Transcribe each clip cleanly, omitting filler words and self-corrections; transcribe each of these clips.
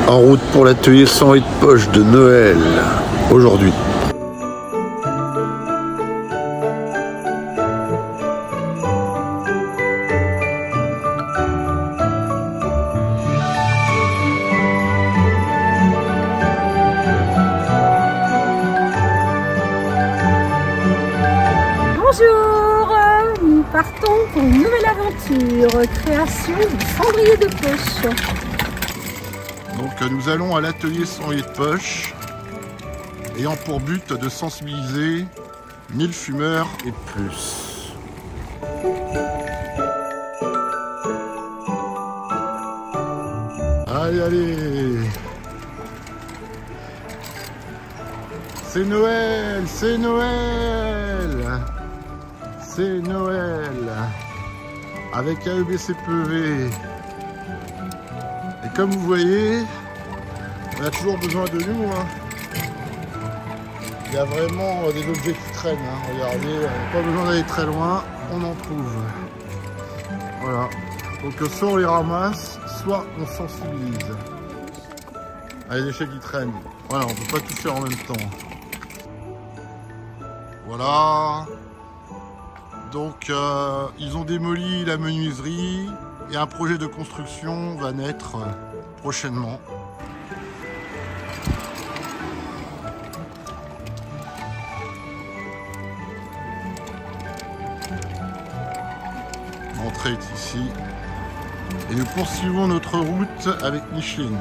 En route pour l'atelier 108 poches de Noël, aujourd'hui. Bonjour, nous partons pour une nouvelle aventure, création du cendrier de poche. Donc nous allons à l'atelier 108 poches, ayant pour but de sensibiliser 1000 fumeurs et plus. Allez, allez! C'est Noël! C'est Noël! C'est Noël! Avec AEBCPEV. Et comme vous voyez, on a toujours besoin de nous. Hein. Il y a vraiment des objets qui traînent. Hein. Regardez, on n'a pas besoin d'aller très loin, on en trouve. Voilà. Donc soit on les ramasse, soit on sensibilise. Ah, il y a des déchets qui traînent. Voilà, on ne peut pas tout faire en même temps. Voilà. Donc ils ont démoli la menuiserie et un projet de construction va naître prochainement. L'entrée est ici et nous poursuivons notre route avec Micheline.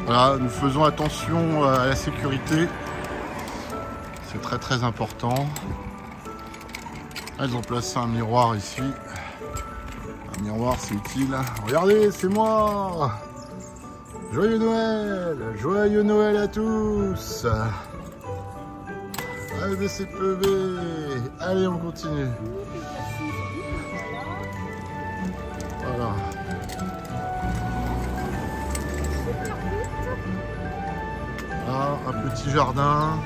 Voilà, nous faisons attention à la sécurité, c'est très important. Ils ont placé un miroir ici. Un miroir, c'est utile. Regardez, c'est moi! Joyeux Noël! Joyeux Noël à tous! AEBCPEV! Allez, on continue. Voilà. Ah, un petit jardin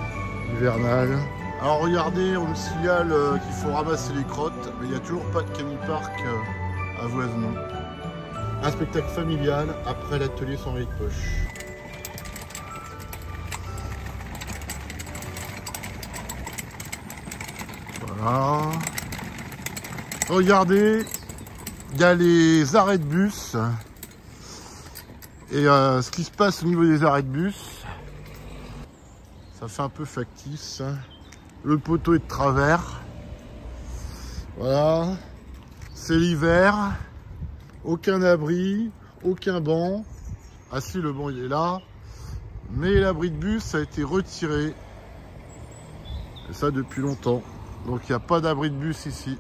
hivernal. Alors regardez, on me signale qu'il faut ramasser les crottes, mais il n'y a toujours pas de canipark à Voisenon. Un spectacle familial après l'atelier 108 poches. Voilà. Regardez, il y a les arrêts de bus. Et ce qui se passe au niveau des arrêts de bus, ça fait un peu factice. Le poteau est de travers. Voilà. C'est l'hiver. Aucun abri, aucun banc. Ah si, le banc il est là. Mais l'abri de bus a été retiré. Et ça depuis longtemps. Donc il n'y a pas d'abri de bus ici.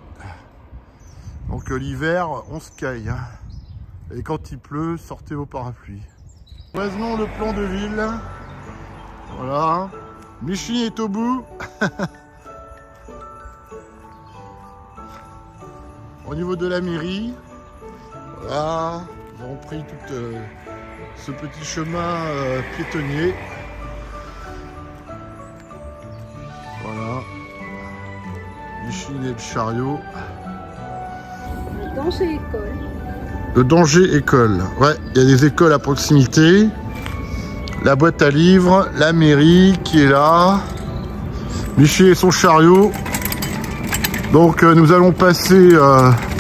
Donc l'hiver, on se caille. Et quand il pleut, sortez vos parapluies. Voisinons le plan de ville. Voilà. Michi est au bout. Au niveau de la mairie, voilà, nous avons pris tout ce petit chemin piétonnier. Voilà. Micheline et le chariot. Le danger école. Le danger école. Ouais, il y a des écoles à proximité. La boîte à livres, la mairie qui est là. Michi et son chariot. Donc nous allons passer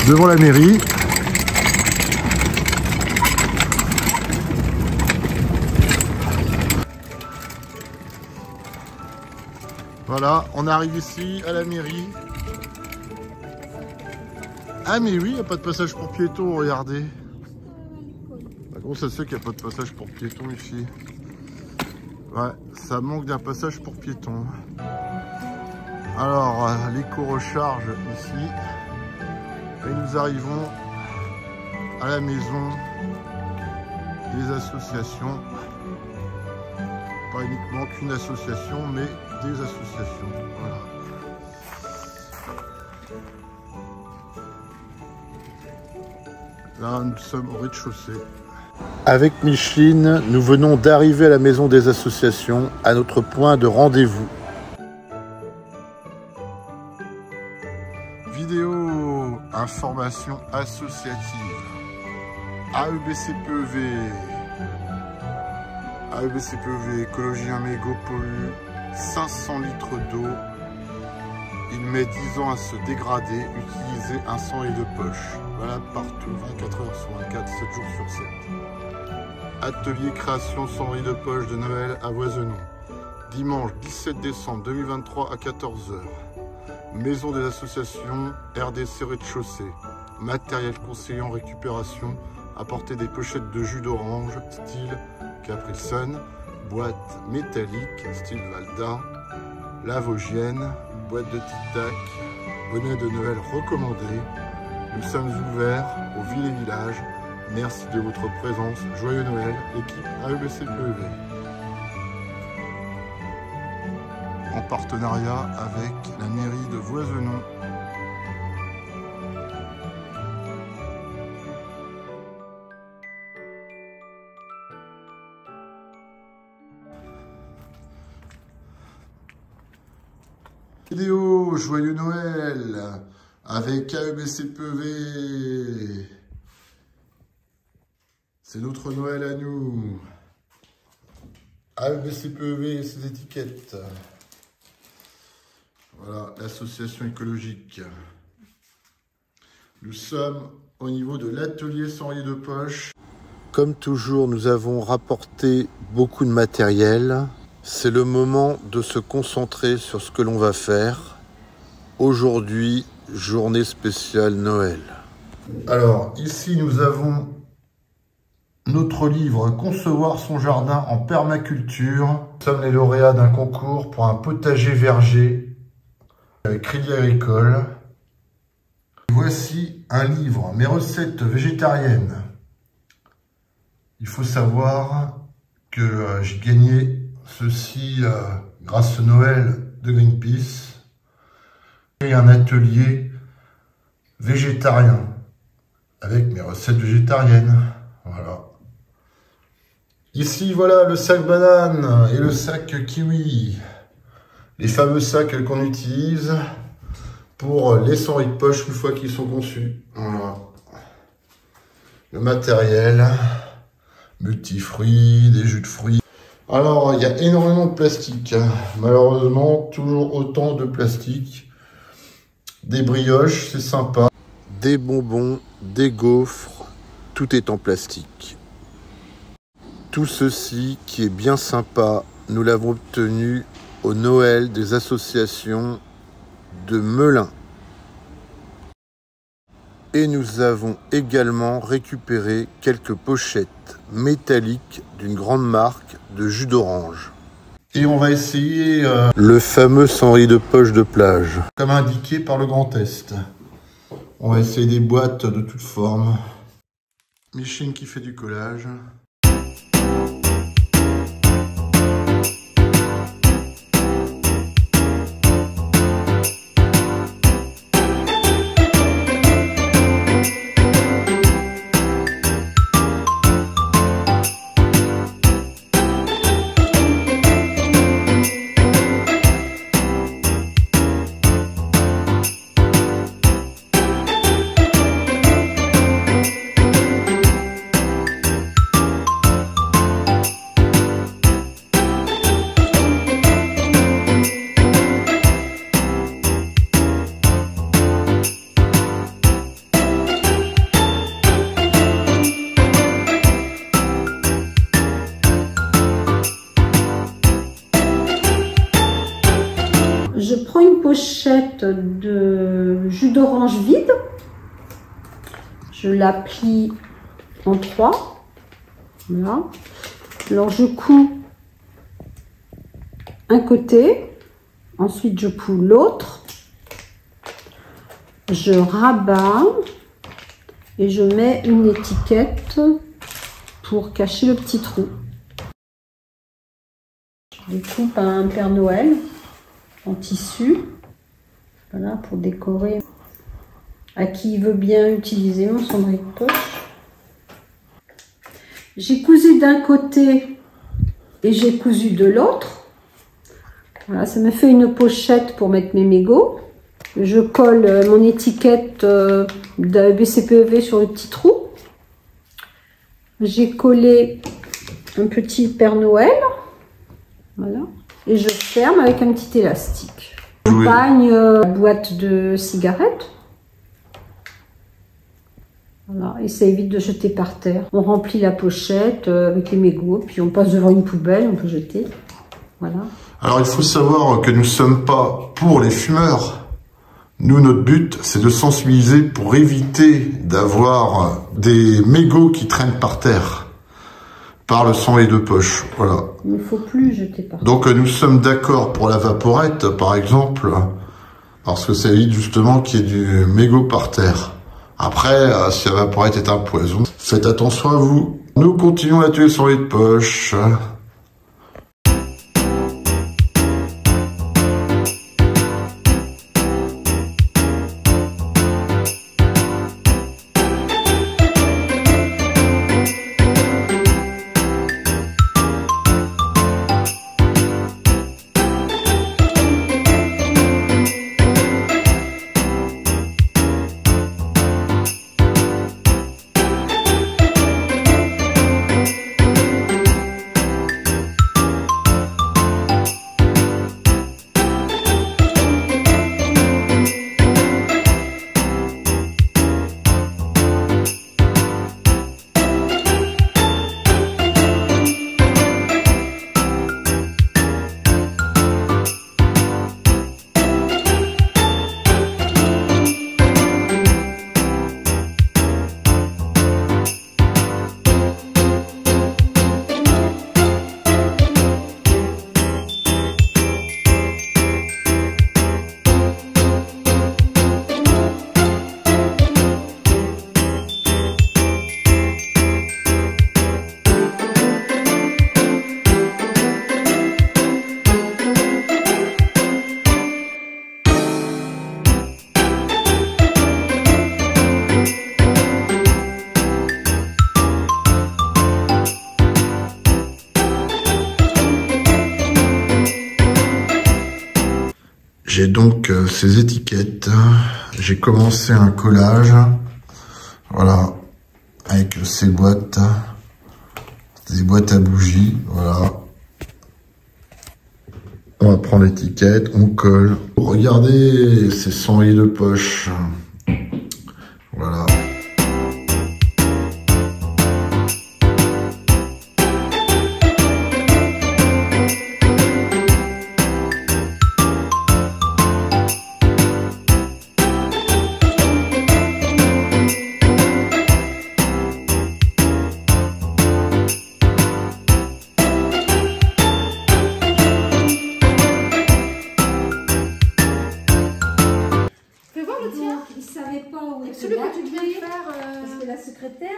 devant la mairie. Voilà, on arrive ici à la mairie. Ah mais oui, il n'y a pas de passage pour piétons, regardez. Comment ça se fait qu'il n'y a pas de passage pour piétons ici? Ouais, ça manque d'un passage pour piétons. Alors, l'éco-recharge ici. Et nous arrivons à la maison des associations. Pas uniquement qu'une association, mais des associations. Voilà. Là, nous sommes au rez-de-chaussée. Avec Micheline, nous venons d'arriver à la maison des associations, à notre point de rendez-vous. Vidéo Information associative. AEBCPEV. AEBCPEV, écologie un mégot pollue 500 litres d'eau. Il met 10 ans à se dégrader. Utilisez un cendrier de poche. Valable partout, 24 heures sur 24, 7 jours sur 7. Atelier création cendrier de poche de Noël à Voisenon. Dimanche 17 décembre 2023 à 14 h. Maison des associations, RDC rez-de-chaussée. Matériel conseillé en récupération. Apportez des pochettes de jus d'orange, style Capri Sun. Boîte métallique, style Valda. La Vosgienne. Boîte de tic-tac. Bonnet de Noël recommandé. Nous sommes ouverts aux villes et villages. Merci de votre présence. Joyeux Noël, équipe AEBCPEV. En partenariat avec la mairie de Voisenon. Vidéo Joyeux Noël avec AEBCPEV. C'est notre Noël à nous. AEBCPEV et ses étiquettes. Voilà, l'association écologique. Nous sommes au niveau de l'atelier cendrier de poche. Comme toujours, nous avons rapporté beaucoup de matériel. C'est le moment de se concentrer sur ce que l'on va faire. Aujourd'hui, journée spéciale Noël. Alors, ici, nous avons notre livre « Concevoir son jardin en permaculture ». Nous sommes les lauréats d'un concours pour un potager-verger avec Crédit Agricole. Voici un livre, mes recettes végétariennes. Il faut savoir que j'ai gagné ceci grâce au Noël de Greenpeace. Et un atelier végétarien avec mes recettes végétariennes. Voilà. Ici, voilà le sac banane et le sac kiwi. Les fameux sacs qu'on utilise pour les cendriers de poche une fois qu'ils sont conçus. Voilà. Le matériel, multifruits, des jus de fruits. Alors, il y a énormément de plastique. Malheureusement, toujours autant de plastique. Des brioches, c'est sympa. Des bonbons, des gaufres, tout est en plastique. Tout ceci qui est bien sympa, nous l'avons obtenu au Noël des associations de Melun. Et nous avons également récupéré quelques pochettes métalliques d'une grande marque de jus d'orange. Et on va essayer le fameux cendrier de poche de plage, comme indiqué par le Grand Est. On va essayer des boîtes de toutes formes. Micheline qui fait du collage. Je prends une pochette de jus d'orange vide, je la plie en 3, voilà. Alors je couds un côté, ensuite je couds l'autre, je rabats et je mets une étiquette pour cacher le petit trou. Je coupe un Père Noël en tissu, voilà, pour décorer. À qui veut bien utiliser mon cendrier de poche. J'ai cousu d'un côté et j'ai cousu de l'autre. Voilà, ça me fait une pochette pour mettre mes mégots. Je colle mon étiquette de BCPEV sur le petit trou. J'ai collé un petit Père Noël. Voilà. Et je ferme avec un petit élastique. J'accompagne la boîte de cigarettes. Voilà. Et ça évite de jeter par terre. On remplit la pochette avec les mégots, puis on passe devant une poubelle, on peut jeter. Voilà. Alors il faut savoir que nous ne sommes pas pour les fumeurs. Nous, notre but, c'est de sensibiliser pour éviter d'avoir des mégots qui traînent par terre, par le sang et de poche. Voilà. Il ne faut plus jeter par terre. Donc nous sommes d'accord pour la vaporette, par exemple, parce que ça évite justement qu'il y ait du mégot par terre. Après, si la vaporette est un poison, faites attention à vous. Nous continuons à tuer le sang et de poche. J'ai donc ces étiquettes. J'ai commencé un collage. Voilà. Avec ces boîtes. Des boîtes à bougies. Voilà. On va prendre l'étiquette. On colle. Regardez ces cendriers de poche. Voilà. Celui que tu viens de faire. Parce que la secrétaire,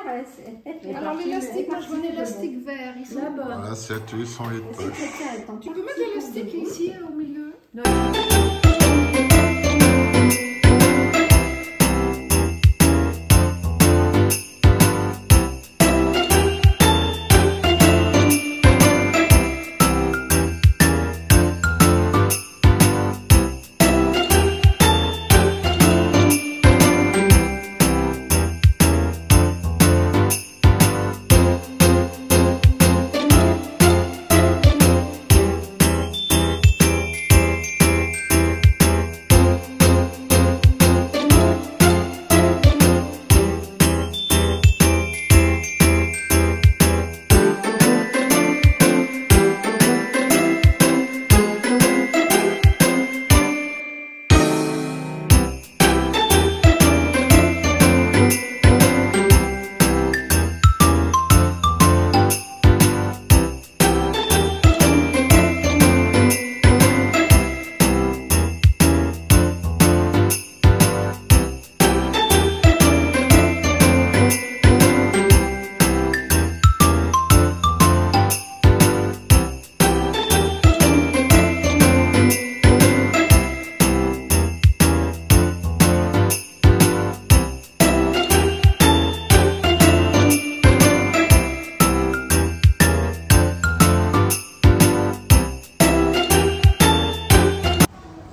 elle alors l'élastique, moi je veux un élastique vert ici. Là-bas. Voilà, c'est atelier sans les de poche. Tu peux mettre l'élastique ici au milieu. Non.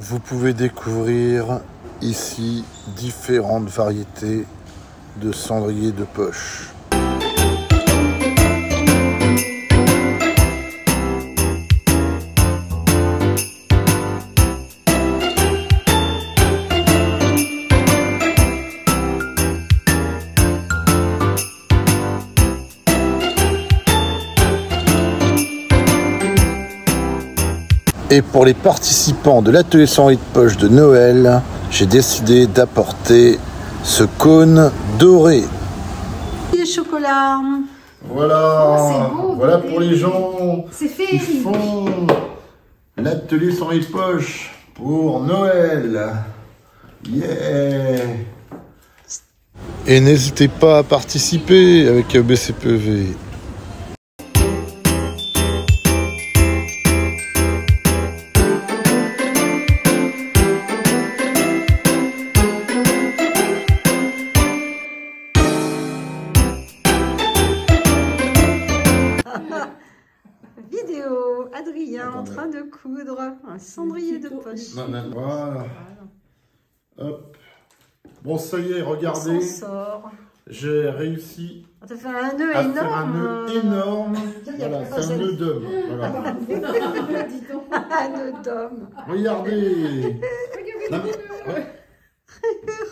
Vous pouvez découvrir ici différentes variétés de cendriers de poche. Et pour les participants de l'atelier cendrier de poche de Noël, j'ai décidé d'apporter ce cône doré. Et chocolat. Voilà, c'est beau, voilà doré. pour les gens C'est qui féerique. font l'atelier cendrier de poche pour Noël. Yeah! Et n'hésitez pas à participer avec BCPEV. Vidéo, Adrien en train de coudre un cendrier de poche. Voilà. Hop. Bon, ça y est, On regardez. s'en sort. J'ai réussi On t'a fait un nœud à énorme. faire un nœud énorme. Voilà, c'est un nœud d'homme. Voilà. Un nœud d'homme. Regardez. Non, mais- ouais.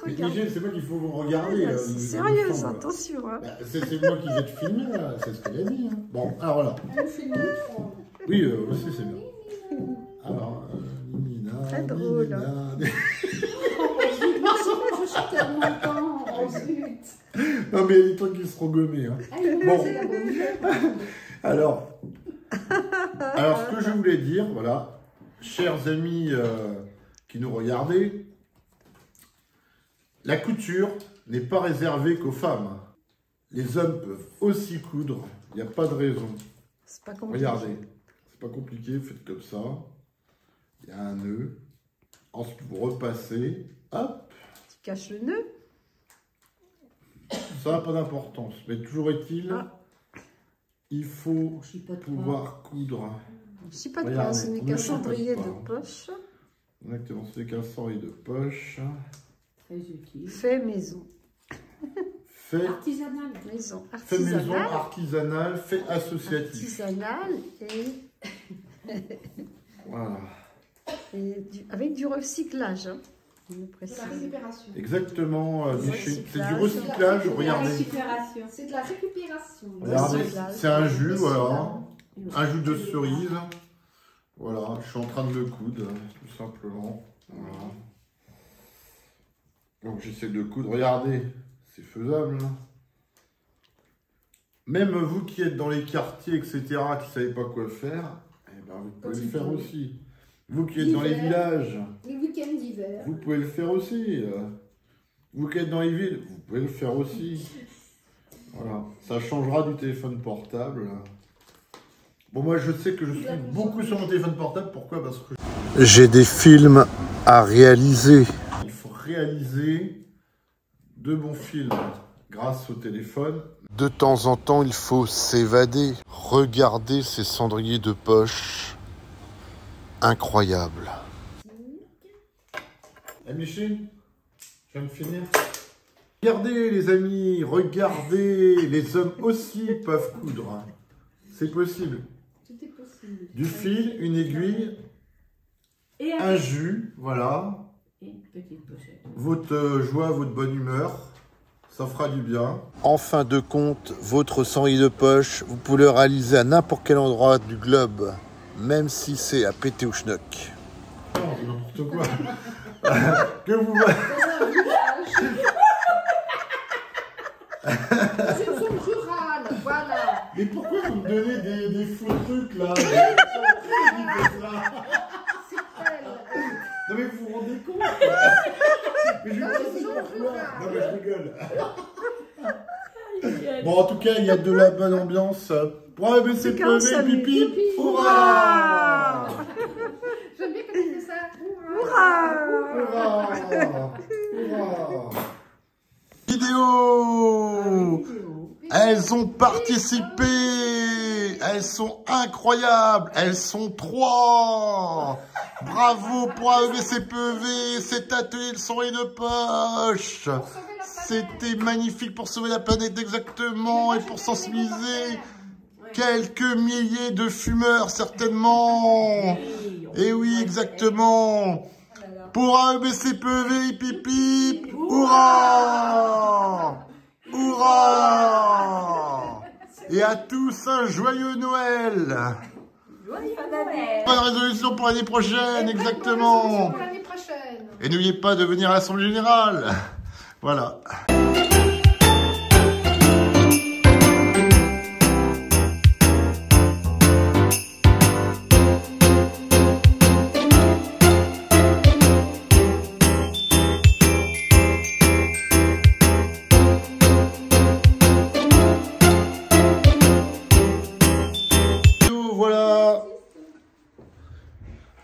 Mais Regarde. Michel, c'est pas qu'il faut vous regarder. C'est il sérieux, me semble. attention. Hein. Bah, c'est moi qui vais te filmer, là. C'est ce qu'elle a dit. Hein. Bon, alors voilà. Oui, aussi, c'est bien. Alors, Nina. Très drôle. Je suis tellement content. Oh, zut. Non, mais il y a des trucs qui seront gommés. Hein. Bon. C'est la bonne. Alors, ce que je voulais dire, voilà, chers amis qui nous regardez, la couture n'est pas réservée qu'aux femmes. Les hommes peuvent aussi coudre, il n'y a pas de raison. C'est pas compliqué. Regardez, c'est pas compliqué, faites comme ça. Il y a un nœud. Ensuite, vous repassez. Hop, Tu caches le nœud. ça n'a pas d'importance. Mais toujours est-il, il faut Je suis pas de pouvoir coudre. Je suis pas de Regardez, pain, ce n'est on qu'un ne chipote cendrier pas. de poche. Exactement, c'est qu'un cendrier de poche. Fait maison. Fait Artisanal. Maison Fait maison, artisanale. artisanal, fait associatif. Artisanale Voilà. avec du recyclage. Hein. Je me De précise. la récupération. Exactement, Du Michel. C'est du recyclage. recyclage, regardez. C'est de la récupération. Regardez, Recyclage. c'est un jus, voilà. Un jus de cerise. Voilà, je suis en train de le coudre, tout simplement. Voilà. Donc j'essaie de coudre. Regardez, c'est faisable. Hein. Même vous qui êtes dans les quartiers, etc., qui ne savez pas quoi faire, eh ben, vous pouvez le faire aussi. Vous qui êtes dans les villages, Les week-ends d'hiver. vous pouvez le faire aussi. Vous qui êtes dans les villes, vous pouvez le faire aussi. Voilà, ça changera du téléphone portable. Bon, moi je sais que je suis beaucoup sur mon téléphone portable. Pourquoi? Parce que j'ai des films à réaliser. Il faut réaliser de bons films grâce au téléphone. De temps en temps, il faut s'évader. Regardez ces cendriers de poche. Incroyable. Eh Michel, je viens de finir. Regardez les amis, regardez, les hommes aussi peuvent coudre. C'est possible. Tout est possible. Du fil, une aiguille, Et un jus, voilà. une petite pochette. Votre joie, votre bonne humeur, ça fera du bien. En fin de compte, votre cendrier de poche, vous pouvez le réaliser à n'importe quel endroit du globe, même si c'est à péter au schnock. Non, c'est n'importe quoi. Que vous... C'est une zone rurale, voilà. Mais pourquoi vous me donnez des faux trucs là? C'est elle. Non mais vous vous rendez compte? Mais je sais pourquoi. Non mais je rigole. Bon en tout cas il y a de la bonne ambiance. Pour BCPEV, pipi, hurrah! J'aime bien quand tu fais ça. Hurrah! Hurrah! Hurrah! Vidéo! Elles ont participé! Elles sont incroyables! Elles sont 3! Bravo! Bravo pour AEBCPEV, cet atelier de son et de poche. C'était magnifique pour sauver la planète exactement et pour sensibiliser quelques milliers de fumeurs certainement. Et oui, exactement. Pour AEBCPEV, hip hip hip, hurrah! Hurrah! Et à tous un joyeux Noël! Bonne résolution pour l'année prochaine, exactement. Et n'oubliez pas de venir à l'Assemblée Générale. Voilà. Voilà.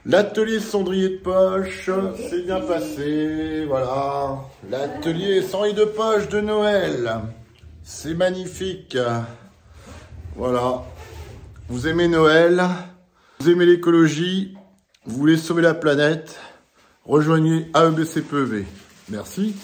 L'atelier cendrier de poche, c'est bien passé, voilà. L'atelier cendrier de poche de Noël, c'est magnifique. Voilà. Vous aimez Noël, vous aimez l'écologie, vous voulez sauver la planète, rejoignez AEBCPEV. Merci.